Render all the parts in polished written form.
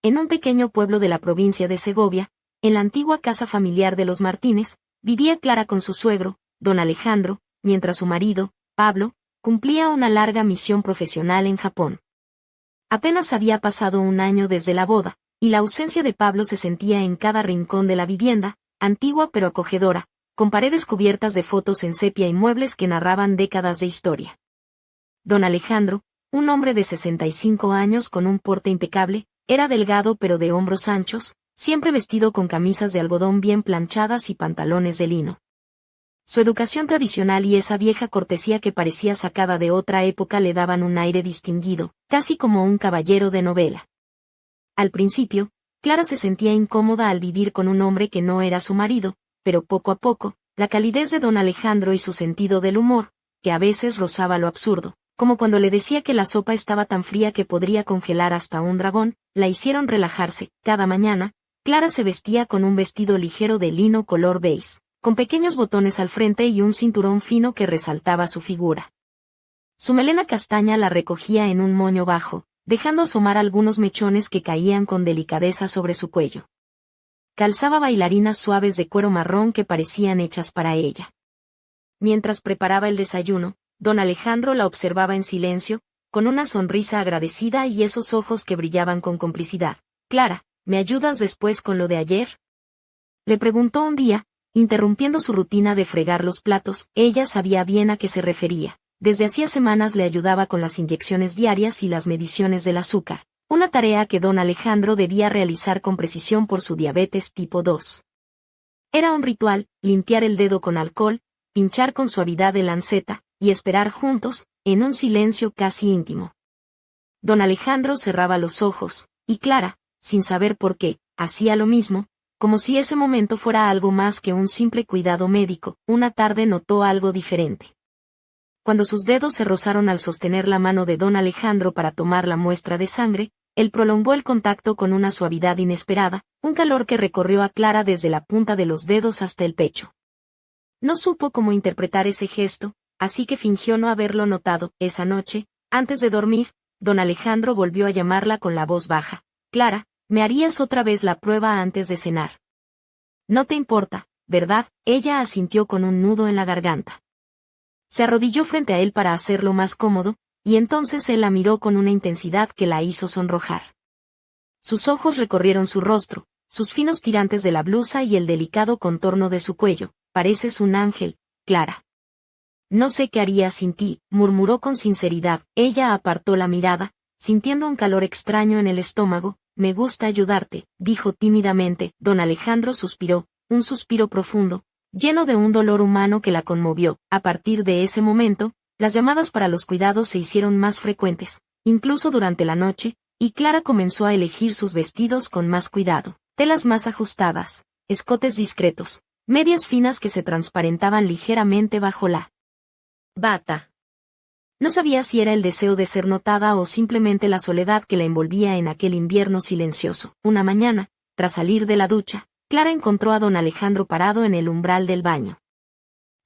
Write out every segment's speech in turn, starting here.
En un pequeño pueblo de la provincia de Segovia, en la antigua casa familiar de los Martínez, vivía Clara con su suegro, don Alejandro, mientras su marido, Pablo, cumplía una larga misión profesional en Japón. Apenas había pasado un año desde la boda, y la ausencia de Pablo se sentía en cada rincón de la vivienda, antigua pero acogedora, con paredes cubiertas de fotos en sepia y muebles que narraban décadas de historia. Don Alejandro, un hombre de 65 años con un porte impecable, era delgado pero de hombros anchos, siempre vestido con camisas de algodón bien planchadas y pantalones de lino. Su educación tradicional y esa vieja cortesía que parecía sacada de otra época le daban un aire distinguido, casi como un caballero de novela. Al principio, Clara se sentía incómoda al vivir con un hombre que no era su marido, pero poco a poco, la calidez de don Alejandro y su sentido del humor, que a veces rozaba lo absurdo, como cuando le decía que la sopa estaba tan fría que podría congelar hasta un dragón, la hicieron relajarse. Cada mañana, Clara se vestía con un vestido ligero de lino color beige, con pequeños botones al frente y un cinturón fino que resaltaba su figura. Su melena castaña la recogía en un moño bajo, dejando asomar algunos mechones que caían con delicadeza sobre su cuello. Calzaba bailarinas suaves de cuero marrón que parecían hechas para ella. Mientras preparaba el desayuno, don Alejandro la observaba en silencio, con una sonrisa agradecida y esos ojos que brillaban con complicidad. «Clara, ¿me ayudas después con lo de ayer?», le preguntó un día, interrumpiendo su rutina de fregar los platos. Ella sabía bien a qué se refería. Desde hacía semanas le ayudaba con las inyecciones diarias y las mediciones del azúcar, una tarea que don Alejandro debía realizar con precisión por su diabetes tipo 2. Era un ritual, limpiar el dedo con alcohol, pinchar con suavidad el lanceta, y esperar juntos, en un silencio casi íntimo. Don Alejandro cerraba los ojos, y Clara, sin saber por qué, hacía lo mismo, como si ese momento fuera algo más que un simple cuidado médico. Una tarde notó algo diferente. Cuando sus dedos se rozaron al sostener la mano de don Alejandro para tomar la muestra de sangre, él prolongó el contacto con una suavidad inesperada, un calor que recorrió a Clara desde la punta de los dedos hasta el pecho. No supo cómo interpretar ese gesto, así que fingió no haberlo notado. Esa noche, antes de dormir, don Alejandro volvió a llamarla con la voz baja. «Clara, ¿me harías otra vez la prueba antes de cenar?». «No te importa, ¿verdad?». Ella asintió con un nudo en la garganta. Se arrodilló frente a él para hacerlo más cómodo, y entonces él la miró con una intensidad que la hizo sonrojar. Sus ojos recorrieron su rostro, sus finos tirantes de la blusa y el delicado contorno de su cuello. «Pareces un ángel, Clara». «No sé qué haría sin ti», murmuró con sinceridad. Ella apartó la mirada, sintiendo un calor extraño en el estómago. «Me gusta ayudarte», dijo tímidamente. Don Alejandro suspiró, un suspiro profundo, lleno de un dolor humano que la conmovió. A partir de ese momento, las llamadas para los cuidados se hicieron más frecuentes, incluso durante la noche, y Clara comenzó a elegir sus vestidos con más cuidado. Telas más ajustadas, escotes discretos, medias finas que se transparentaban ligeramente bajo la bata. No sabía si era el deseo de ser notada o simplemente la soledad que la envolvía en aquel invierno silencioso. Una mañana, tras salir de la ducha, Clara encontró a don Alejandro parado en el umbral del baño.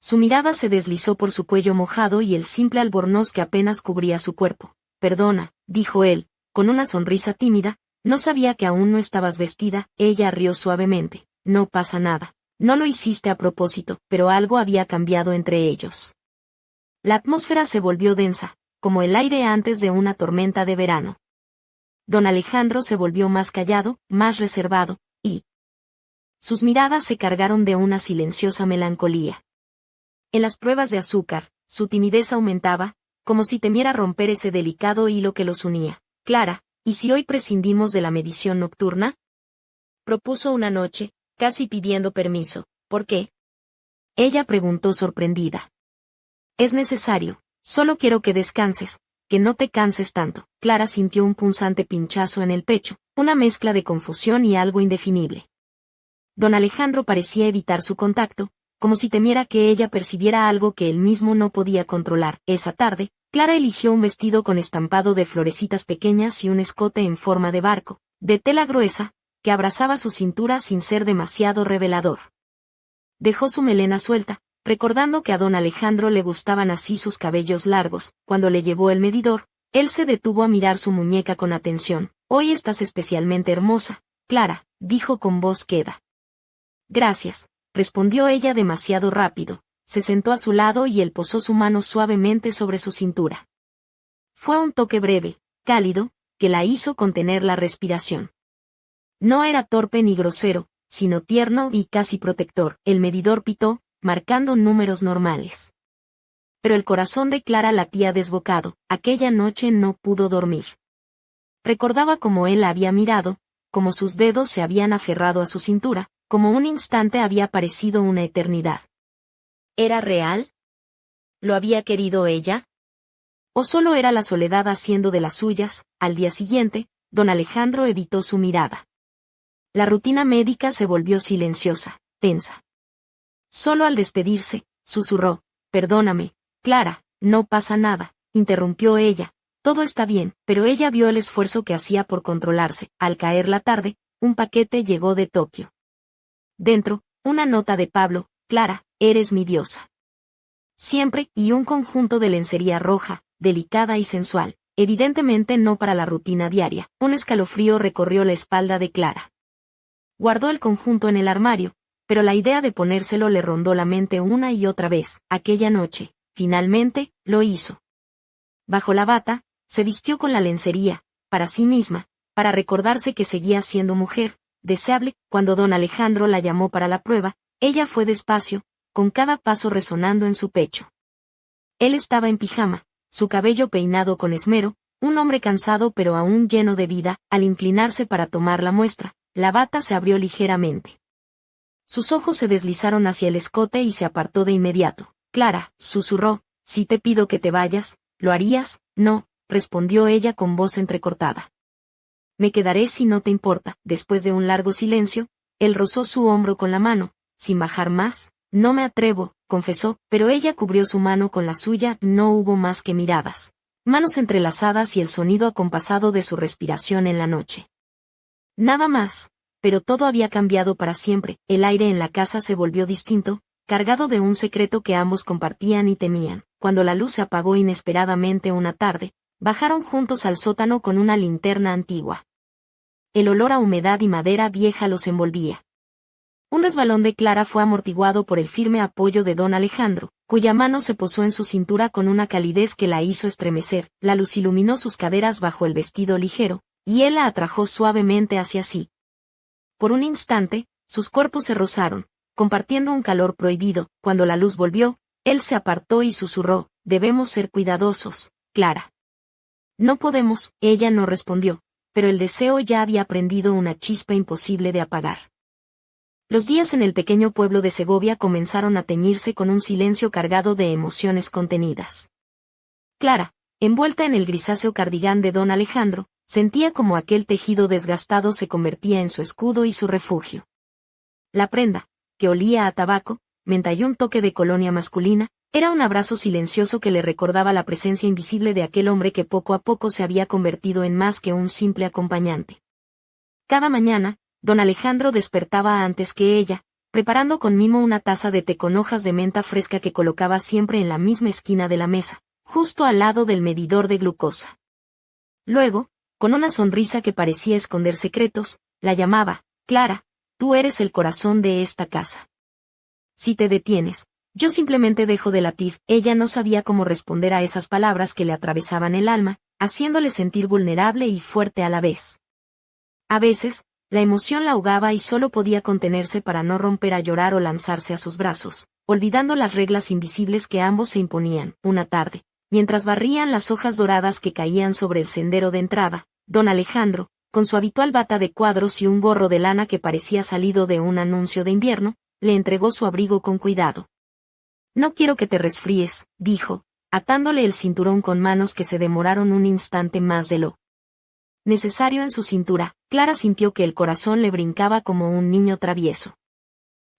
Su mirada se deslizó por su cuello mojado y el simple albornoz que apenas cubría su cuerpo. «Perdona», dijo él, con una sonrisa tímida, «no sabía que aún no estabas vestida». Ella rió suavemente. «No pasa nada. No lo hiciste a propósito», pero algo había cambiado entre ellos. La atmósfera se volvió densa, como el aire antes de una tormenta de verano. Don Alejandro se volvió más callado, más reservado, y sus miradas se cargaron de una silenciosa melancolía. En las pruebas de azúcar, su timidez aumentaba, como si temiera romper ese delicado hilo que los unía. «Clara, ¿y si hoy prescindimos de la medición nocturna?», propuso una noche, casi pidiendo permiso. «¿Por qué?», ella preguntó sorprendida. «Es necesario, solo quiero que descanses, que no te canses tanto». Clara sintió un punzante pinchazo en el pecho, una mezcla de confusión y algo indefinible. Don Alejandro parecía evitar su contacto, como si temiera que ella percibiera algo que él mismo no podía controlar. Esa tarde, Clara eligió un vestido con estampado de florecitas pequeñas y un escote en forma de barco, de tela gruesa, que abrazaba su cintura sin ser demasiado revelador. Dejó su melena suelta, recordando que a don Alejandro le gustaban así sus cabellos largos. Cuando le llevó el medidor, él se detuvo a mirar su muñeca con atención. Hoy estás especialmente hermosa, Clara, dijo con voz queda. Gracias, respondió ella demasiado rápido. Se sentó a su lado y él posó su mano suavemente sobre su cintura. Fue un toque breve, cálido, que la hizo contener la respiración. No era torpe ni grosero, sino tierno y casi protector. El medidor pitó, marcando números normales. Pero el corazón de Clara latía desbocado. Aquella noche no pudo dormir. Recordaba cómo él la había mirado, cómo sus dedos se habían aferrado a su cintura, como un instante había parecido una eternidad. ¿Era real? ¿Lo había querido ella? ¿O solo era la soledad haciendo de las suyas? Al día siguiente, don Alejandro evitó su mirada. La rutina médica se volvió silenciosa, tensa. Solo al despedirse, susurró, «Perdóname, Clara, no pasa nada», interrumpió ella. «Todo está bien», pero ella vio el esfuerzo que hacía por controlarse. Al caer la tarde, un paquete llegó de Tokio. Dentro, una nota de Pablo, «Clara, eres mi diosa. Siempre», y un conjunto de lencería roja, delicada y sensual, evidentemente no para la rutina diaria. Un escalofrío recorrió la espalda de Clara. Guardó el conjunto en el armario, pero la idea de ponérselo le rondó la mente una y otra vez. Aquella noche, finalmente, lo hizo. Bajo la bata, se vistió con la lencería, para sí misma, para recordarse que seguía siendo mujer, deseable. Cuando don Alejandro la llamó para la prueba, ella fue despacio, con cada paso resonando en su pecho. Él estaba en pijama, su cabello peinado con esmero, un hombre cansado pero aún lleno de vida. Al inclinarse para tomar la muestra, la bata se abrió ligeramente. Sus ojos se deslizaron hacia el escote y se apartó de inmediato. «Clara», susurró, «si te pido que te vayas, ¿lo harías?» «No», respondió ella con voz entrecortada. «Me quedaré si no te importa». Después de un largo silencio, él rozó su hombro con la mano, sin bajar más. «No me atrevo», confesó, pero ella cubrió su mano con la suya. No hubo más que miradas, manos entrelazadas y el sonido acompasado de su respiración en la noche. Nada más, pero todo había cambiado para siempre. El aire en la casa se volvió distinto, cargado de un secreto que ambos compartían y temían. Cuando la luz se apagó inesperadamente una tarde, bajaron juntos al sótano con una linterna antigua. El olor a humedad y madera vieja los envolvía. Un resbalón de Clara fue amortiguado por el firme apoyo de don Alejandro, cuya mano se posó en su cintura con una calidez que la hizo estremecer. La luz iluminó sus caderas bajo el vestido ligero, y él la atrajo suavemente hacia sí. Por un instante, sus cuerpos se rozaron, compartiendo un calor prohibido. Cuando la luz volvió, él se apartó y susurró, «Debemos ser cuidadosos, Clara». «No podemos», ella no respondió, pero el deseo ya había prendido una chispa imposible de apagar. Los días en el pequeño pueblo de Segovia comenzaron a teñirse con un silencio cargado de emociones contenidas. Clara, envuelta en el grisáceo cardigán de don Alejandro, sentía como aquel tejido desgastado se convertía en su escudo y su refugio. La prenda, que olía a tabaco, menta y un toque de colonia masculina, era un abrazo silencioso que le recordaba la presencia invisible de aquel hombre que poco a poco se había convertido en más que un simple acompañante. Cada mañana, don Alejandro despertaba antes que ella, preparando con mimo una taza de té con hojas de menta fresca que colocaba siempre en la misma esquina de la mesa, justo al lado del medidor de glucosa. Luego, con una sonrisa que parecía esconder secretos, la llamaba, «Clara, tú eres el corazón de esta casa. Si te detienes, yo simplemente dejo de latir». Ella no sabía cómo responder a esas palabras que le atravesaban el alma, haciéndole sentir vulnerable y fuerte a la vez. A veces, la emoción la ahogaba y solo podía contenerse para no romper a llorar o lanzarse a sus brazos, olvidando las reglas invisibles que ambos se imponían. Una tarde, mientras barrían las hojas doradas que caían sobre el sendero de entrada, don Alejandro, con su habitual bata de cuadros y un gorro de lana que parecía salido de un anuncio de invierno, le entregó su abrigo con cuidado. «No quiero que te resfríes», dijo, atándole el cinturón con manos que se demoraron un instante más de lo necesario en su cintura. Clara sintió que el corazón le brincaba como un niño travieso.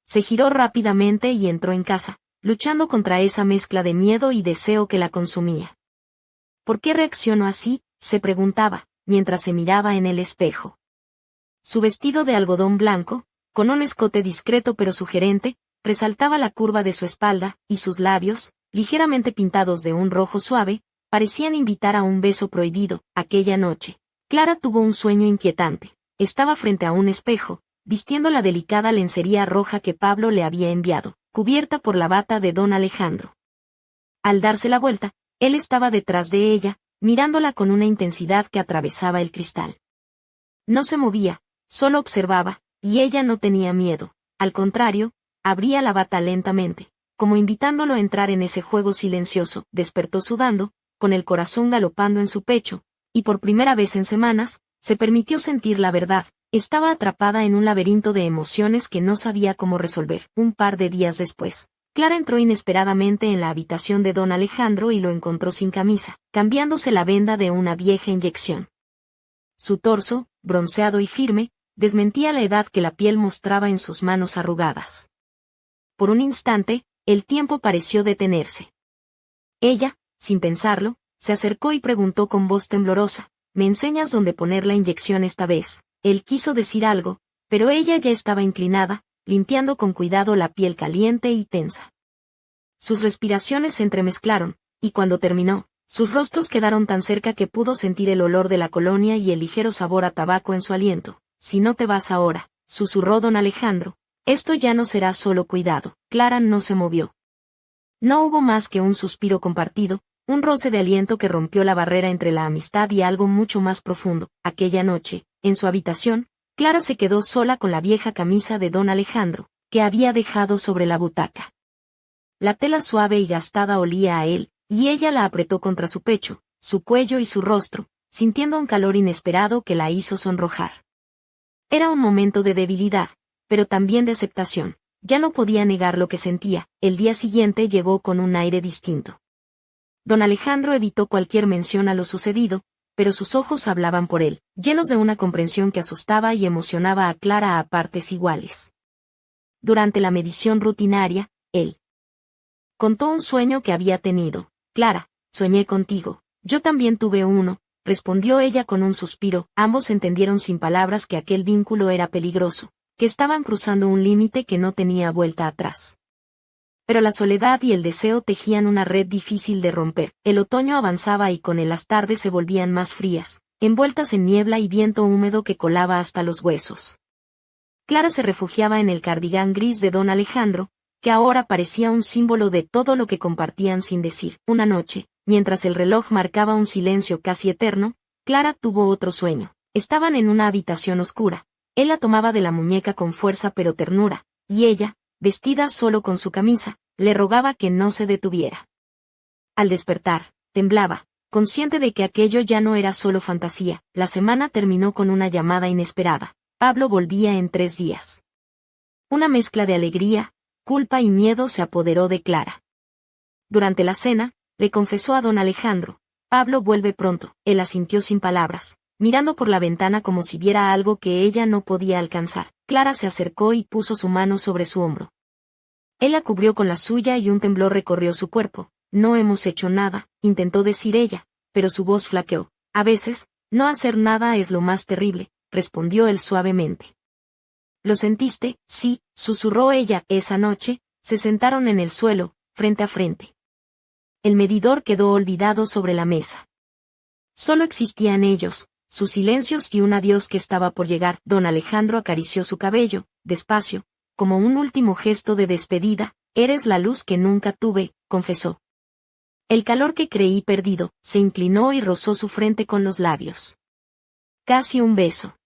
Se giró rápidamente y entró en casa, luchando contra esa mezcla de miedo y deseo que la consumía. ¿Por qué reaccionó así?, se preguntaba, mientras se miraba en el espejo. Su vestido de algodón blanco, con un escote discreto pero sugerente, resaltaba la curva de su espalda, y sus labios, ligeramente pintados de un rojo suave, parecían invitar a un beso prohibido. Aquella noche, Clara tuvo un sueño inquietante. Estaba frente a un espejo, vistiendo la delicada lencería roja que Pablo le había enviado, cubierta por la bata de don Alejandro. Al darse la vuelta, él estaba detrás de ella, mirándola con una intensidad que atravesaba el cristal. No se movía, solo observaba, y ella no tenía miedo. Al contrario, abría la bata lentamente, como invitándolo a entrar en ese juego silencioso. Despertó sudando, con el corazón galopando en su pecho, y por primera vez en semanas, se permitió sentir la verdad. Estaba atrapada en un laberinto de emociones que no sabía cómo resolver. Un par de días después, Clara entró inesperadamente en la habitación de don Alejandro y lo encontró sin camisa, cambiándose la venda de una vieja inyección. Su torso, bronceado y firme, desmentía la edad que la piel mostraba en sus manos arrugadas. Por un instante, el tiempo pareció detenerse. Ella, sin pensarlo, se acercó y preguntó con voz temblorosa, ¿me enseñas dónde poner la inyección esta vez? Él quiso decir algo, pero ella ya estaba inclinada, limpiando con cuidado la piel caliente y tensa. Sus respiraciones se entremezclaron, y cuando terminó, sus rostros quedaron tan cerca que pudo sentir el olor de la colonia y el ligero sabor a tabaco en su aliento. Si no te vas ahora, susurró don Alejandro, esto ya no será solo cuidado. Clara no se movió. No hubo más que un suspiro compartido, un roce de aliento que rompió la barrera entre la amistad y algo mucho más profundo. Aquella noche, en su habitación, Clara se quedó sola con la vieja camisa de don Alejandro, que había dejado sobre la butaca. La tela suave y gastada olía a él, y ella la apretó contra su pecho, su cuello y su rostro, sintiendo un calor inesperado que la hizo sonrojar. Era un momento de debilidad, pero también de aceptación. Ya no podía negar lo que sentía. El día siguiente llegó con un aire distinto. Don Alejandro evitó cualquier mención a lo sucedido, pero sus ojos hablaban por él, llenos de una comprensión que asustaba y emocionaba a Clara a partes iguales. Durante la medición rutinaria, él contó un sueño que había tenido. Clara, soñé contigo. Yo también tuve uno, respondió ella con un suspiro. Ambos entendieron sin palabras que aquel vínculo era peligroso, que estaban cruzando un límite que no tenía vuelta atrás. Pero la soledad y el deseo tejían una red difícil de romper. El otoño avanzaba y con él las tardes se volvían más frías, envueltas en niebla y viento húmedo que colaba hasta los huesos. Clara se refugiaba en el cardigán gris de don Alejandro, que ahora parecía un símbolo de todo lo que compartían sin decir. Una noche, mientras el reloj marcaba un silencio casi eterno, Clara tuvo otro sueño. Estaban en una habitación oscura. Él la tomaba de la muñeca con fuerza pero ternura, y ella, vestida solo con su camisa, le rogaba que no se detuviera. Al despertar, temblaba, consciente de que aquello ya no era solo fantasía. La semana terminó con una llamada inesperada. Pablo volvía en 3 días. Una mezcla de alegría, culpa y miedo se apoderó de Clara. Durante la cena, le confesó a don Alejandro, Pablo vuelve pronto. Él asintió sin palabras, mirando por la ventana como si viera algo que ella no podía alcanzar. Clara se acercó y puso su mano sobre su hombro. Él la cubrió con la suya y un temblor recorrió su cuerpo. No hemos hecho nada, intentó decir ella, pero su voz flaqueó. A veces, no hacer nada es lo más terrible, respondió él suavemente. ¿Lo sentiste? Sí, susurró ella. Esa noche, se sentaron en el suelo, frente a frente. El medidor quedó olvidado sobre la mesa. Solo existían ellos, sus silencios y un adiós que estaba por llegar. Don Alejandro acarició su cabello, despacio, como un último gesto de despedida. Eres la luz que nunca tuve, confesó. El calor que creí perdido, se inclinó y rozó su frente con los labios. Casi un beso.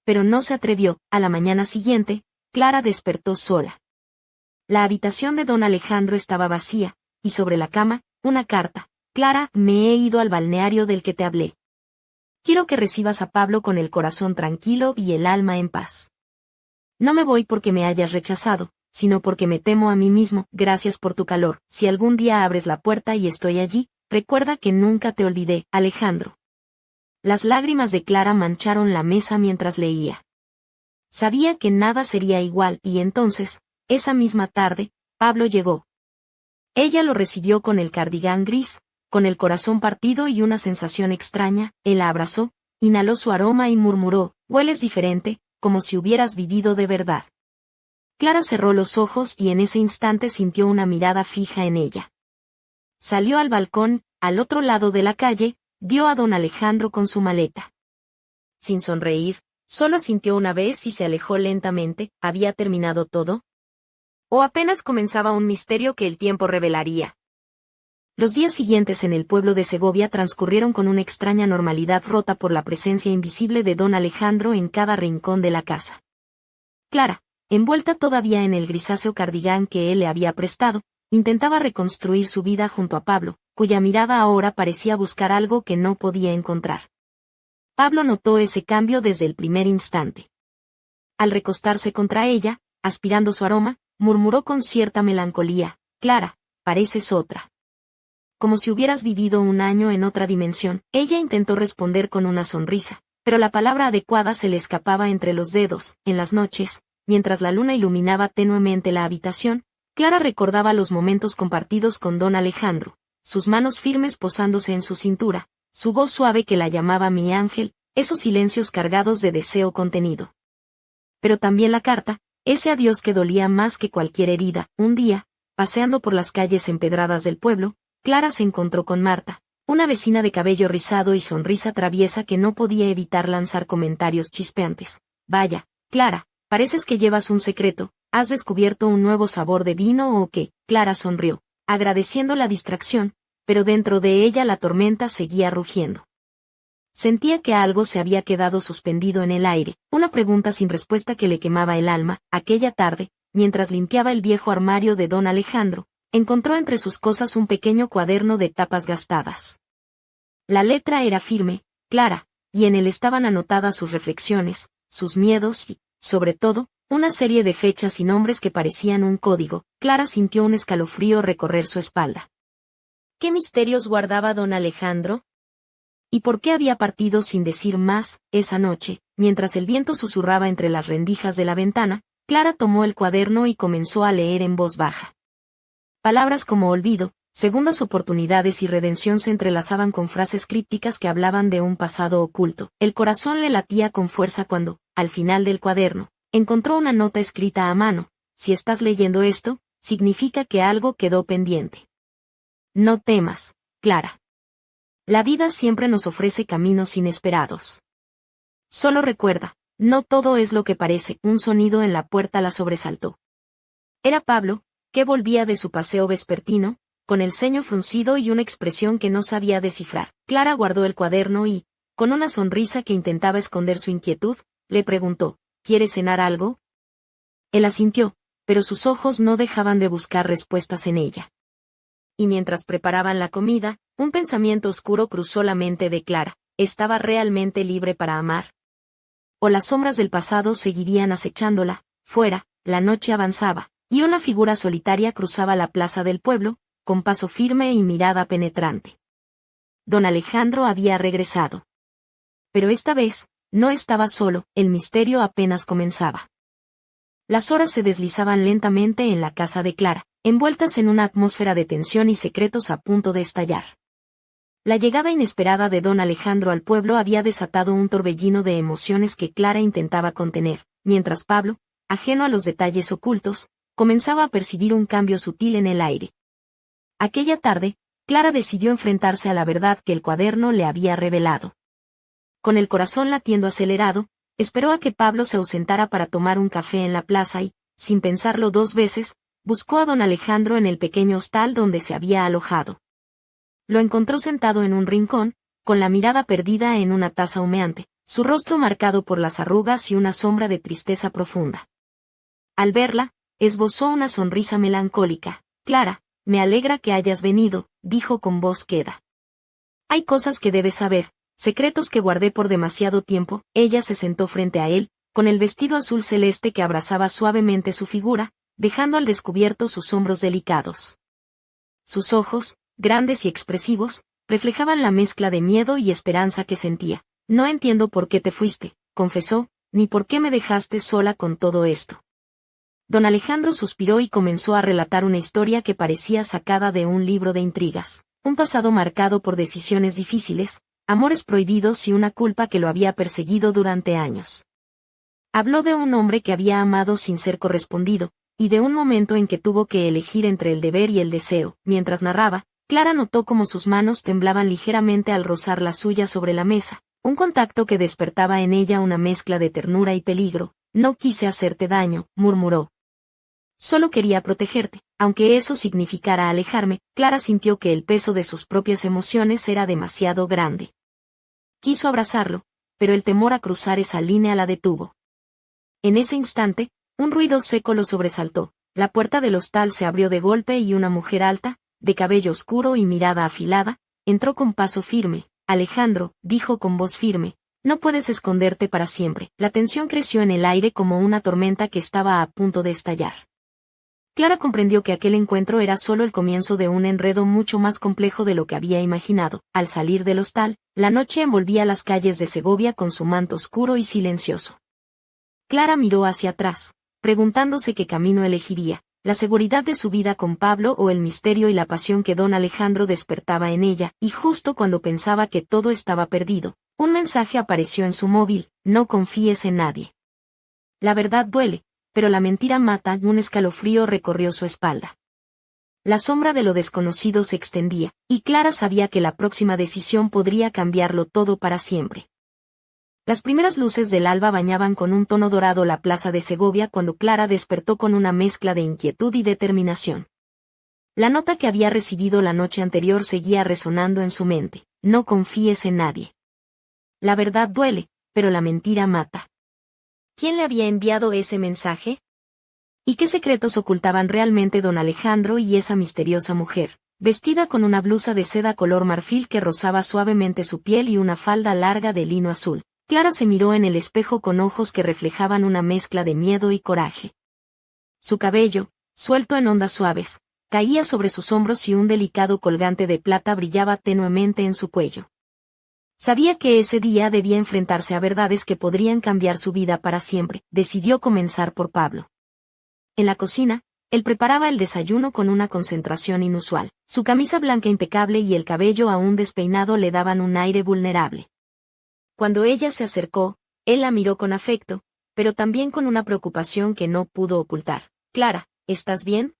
Pero no se atrevió. A la mañana siguiente, Clara despertó sola. La habitación de don Alejandro estaba vacía, y sobre la cama, una carta. Clara, me he ido al balneario del que te hablé. Quiero que recibas a Pablo con el corazón tranquilo y el alma en paz. No me voy porque me hayas rechazado, sino porque me temo a mí mismo. Gracias por tu calor. Si algún día abres la puerta y estoy allí, recuerda que nunca te olvidé, Alejandro. Las lágrimas de Clara mancharon la mesa mientras leía. Sabía que nada sería igual y entonces, esa misma tarde, Pablo llegó. Ella lo recibió con el cardigán gris, con el corazón partido y una sensación extraña. Él la abrazó, inhaló su aroma y murmuró, hueles diferente, como si hubieras vivido de verdad. Clara cerró los ojos y en ese instante sintió una mirada fija en ella. Salió al balcón, al otro lado de la calle, vio a don Alejandro con su maleta. sin sonreír, solo sintió una vez y se alejó lentamente. ¿Había terminado todo? ¿O apenas comenzaba un misterio que el tiempo revelaría? Los días siguientes en el pueblo de Segovia transcurrieron con una extraña normalidad rota por la presencia invisible de don Alejandro en cada rincón de la casa. Clara, envuelta todavía en el grisáceo cardigán que él le había prestado, intentaba reconstruir su vida junto a Pablo, cuya mirada ahora parecía buscar algo que no podía encontrar. Pablo notó ese cambio desde el primer instante. Al recostarse contra ella, aspirando su aroma, murmuró con cierta melancolía: «Clara, pareces otra». Como si hubieras vivido un año en otra dimensión. Ella intentó responder con una sonrisa, pero la palabra adecuada se le escapaba entre los dedos. En las noches, mientras la luna iluminaba tenuemente la habitación, Clara recordaba los momentos compartidos con don Alejandro, sus manos firmes posándose en su cintura, su voz suave que la llamaba mi ángel, esos silencios cargados de deseo contenido. Pero también la carta, ese adiós que dolía más que cualquier herida. Un día, paseando por las calles empedradas del pueblo, Clara se encontró con Marta, una vecina de cabello rizado y sonrisa traviesa que no podía evitar lanzar comentarios chispeantes. «Vaya, Clara, pareces que llevas un secreto. ¿Has descubierto un nuevo sabor de vino o qué?». Clara sonrió, agradeciendo la distracción, pero dentro de ella la tormenta seguía rugiendo. Sentía que algo se había quedado suspendido en el aire, una pregunta sin respuesta que le quemaba el alma. Aquella tarde, mientras limpiaba el viejo armario de don Alejandro, encontró entre sus cosas un pequeño cuaderno de tapas gastadas. La letra era firme, clara, y en él estaban anotadas sus reflexiones, sus miedos y, sobre todo, una serie de fechas y nombres que parecían un código. Clara sintió un escalofrío recorrer su espalda. ¿Qué misterios guardaba don Alejandro? ¿Y por qué había partido sin decir más? Esa noche, mientras el viento susurraba entre las rendijas de la ventana, Clara tomó el cuaderno y comenzó a leer en voz baja. Palabras como olvido, segundas oportunidades y redención se entrelazaban con frases crípticas que hablaban de un pasado oculto. El corazón le latía con fuerza cuando, al final del cuaderno, encontró una nota escrita a mano: «Si estás leyendo esto, significa que algo quedó pendiente. No temas, Clara. La vida siempre nos ofrece caminos inesperados. Solo recuerda, no todo es lo que parece». Un sonido en la puerta la sobresaltó. Era Pablo, que volvía de su paseo vespertino, con el ceño fruncido y una expresión que no sabía descifrar. Clara guardó el cuaderno y, con una sonrisa que intentaba esconder su inquietud, le preguntó: «¿Quieres cenar algo?». Él asintió, pero sus ojos no dejaban de buscar respuestas en ella. Y mientras preparaban la comida, un pensamiento oscuro cruzó la mente de Clara: ¿estaba realmente libre para amar? ¿O las sombras del pasado seguirían acechándola? Fuera, la noche avanzaba, y una figura solitaria cruzaba la plaza del pueblo, con paso firme y mirada penetrante. Don Alejandro había regresado. Pero esta vez, no estaba solo. El misterio apenas comenzaba. Las horas se deslizaban lentamente en la casa de Clara, envueltas en una atmósfera de tensión y secretos a punto de estallar. La llegada inesperada de don Alejandro al pueblo había desatado un torbellino de emociones que Clara intentaba contener, mientras Pablo, ajeno a los detalles ocultos, comenzaba a percibir un cambio sutil en el aire. Aquella tarde, Clara decidió enfrentarse a la verdad que el cuaderno le había revelado. Con el corazón latiendo acelerado, esperó a que Pablo se ausentara para tomar un café en la plaza y, sin pensarlo dos veces, buscó a don Alejandro en el pequeño hostal donde se había alojado. Lo encontró sentado en un rincón, con la mirada perdida en una taza humeante, su rostro marcado por las arrugas y una sombra de tristeza profunda. Al verla, esbozó una sonrisa melancólica. «Clara, me alegra que hayas venido», dijo con voz queda. «Hay cosas que debes saber, secretos que guardé por demasiado tiempo». Ella se sentó frente a él, con el vestido azul celeste que abrazaba suavemente su figura, dejando al descubierto sus hombros delicados. Sus ojos, grandes y expresivos, reflejaban la mezcla de miedo y esperanza que sentía. «No entiendo por qué te fuiste», confesó, «ni por qué me dejaste sola con todo esto». Don Alejandro suspiró y comenzó a relatar una historia que parecía sacada de un libro de intrigas, un pasado marcado por decisiones difíciles, amores prohibidos y una culpa que lo había perseguido durante años. Habló de un hombre que había amado sin ser correspondido, y de un momento en que tuvo que elegir entre el deber y el deseo. Mientras narraba, Clara notó cómo sus manos temblaban ligeramente al rozar la suya sobre la mesa, Un contacto que despertaba en ella una mezcla de ternura y peligro. No quise hacerte daño, murmuró. Solo quería protegerte. Aunque eso significara alejarme, Clara sintió que el peso de sus propias emociones era demasiado grande. Quiso abrazarlo, pero el temor a cruzar esa línea la detuvo. En ese instante, un ruido seco lo sobresaltó. La puerta del hostal se abrió de golpe y una mujer alta, de cabello oscuro y mirada afilada, entró con paso firme. Alejandro, dijo con voz firme, no puedes esconderte para siempre. La tensión creció en el aire como una tormenta que estaba a punto de estallar. Clara comprendió que aquel encuentro era solo el comienzo de un enredo mucho más complejo de lo que había imaginado. Al salir del hostal, la noche envolvía las calles de Segovia con su manto oscuro y silencioso. Clara miró hacia atrás, preguntándose qué camino elegiría, la seguridad de su vida con Pablo o el misterio y la pasión que don Alejandro despertaba en ella, y justo cuando pensaba que todo estaba perdido, un mensaje apareció en su móvil: no confíes en nadie. La verdad duele, pero la mentira mata. Un escalofrío recorrió su espalda. La sombra de lo desconocido se extendía, y Clara sabía que la próxima decisión podría cambiarlo todo para siempre. Las primeras luces del alba bañaban con un tono dorado la plaza de Segovia cuando Clara despertó con una mezcla de inquietud y determinación. La nota que había recibido la noche anterior seguía resonando en su mente: no confíes en nadie. La verdad duele, pero la mentira mata. ¿Quién le había enviado ese mensaje? ¿Y qué secretos ocultaban realmente don Alejandro y esa misteriosa mujer, vestida con una blusa de seda color marfil que rozaba suavemente su piel y una falda larga de lino azul? Clara se miró en el espejo con ojos que reflejaban una mezcla de miedo y coraje. Su cabello, suelto en ondas suaves, caía sobre sus hombros y un delicado colgante de plata brillaba tenuemente en su cuello. Sabía que ese día debía enfrentarse a verdades que podrían cambiar su vida para siempre. Decidió comenzar por Pablo. En la cocina, él preparaba el desayuno con una concentración inusual. Su camisa blanca impecable y el cabello aún despeinado le daban un aire vulnerable. Cuando ella se acercó, él la miró con afecto, pero también con una preocupación que no pudo ocultar. «Clara, ¿estás bien?»,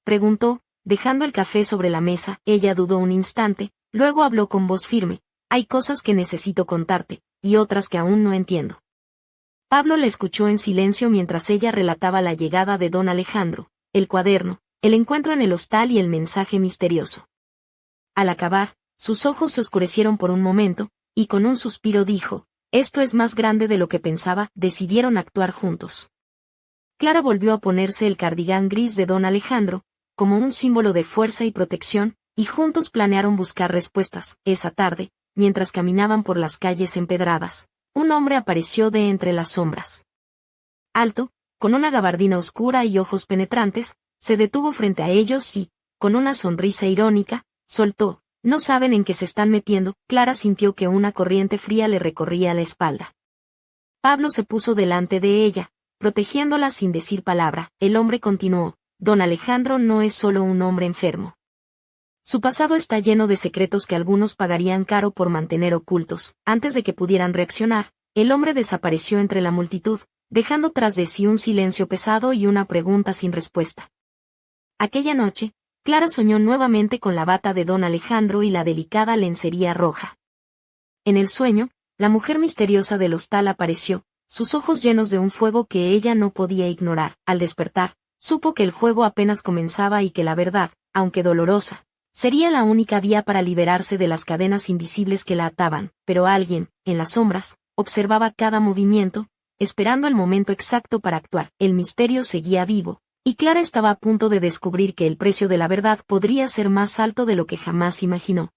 preguntó, dejando el café sobre la mesa. Ella dudó un instante, luego habló con voz firme: «Hay cosas que necesito contarte, y otras que aún no entiendo». Pablo la escuchó en silencio mientras ella relataba la llegada de don Alejandro, el cuaderno, el encuentro en el hostal y el mensaje misterioso. Al acabar, sus ojos se oscurecieron por un momento, y con un suspiro dijo: «Esto es más grande de lo que pensaba». Decidieron actuar juntos. Clara volvió a ponerse el cardigán gris de don Alejandro, como un símbolo de fuerza y protección, y juntos planearon buscar respuestas. Esa tarde, mientras caminaban por las calles empedradas, un hombre apareció de entre las sombras. Alto, con una gabardina oscura y ojos penetrantes, se detuvo frente a ellos y, con una sonrisa irónica, soltó: «No saben en qué se están metiendo». Clara sintió que una corriente fría le recorría la espalda. Pablo se puso delante de ella, protegiéndola sin decir palabra. El hombre continuó: «Don Alejandro no es solo un hombre enfermo. Su pasado está lleno de secretos que algunos pagarían caro por mantener ocultos». Antes de que pudieran reaccionar, el hombre desapareció entre la multitud, dejando tras de sí un silencio pesado y una pregunta sin respuesta. Aquella noche, Clara soñó nuevamente con la bata de don Alejandro y la delicada lencería roja. En el sueño, la mujer misteriosa del hostal apareció, sus ojos llenos de un fuego que ella no podía ignorar. Al despertar, supo que el juego apenas comenzaba y que la verdad, aunque dolorosa, sería la única vía para liberarse de las cadenas invisibles que la ataban. Pero alguien, en las sombras, observaba cada movimiento, esperando el momento exacto para actuar. El misterio seguía vivo, y Clara estaba a punto de descubrir que el precio de la verdad podría ser más alto de lo que jamás imaginó.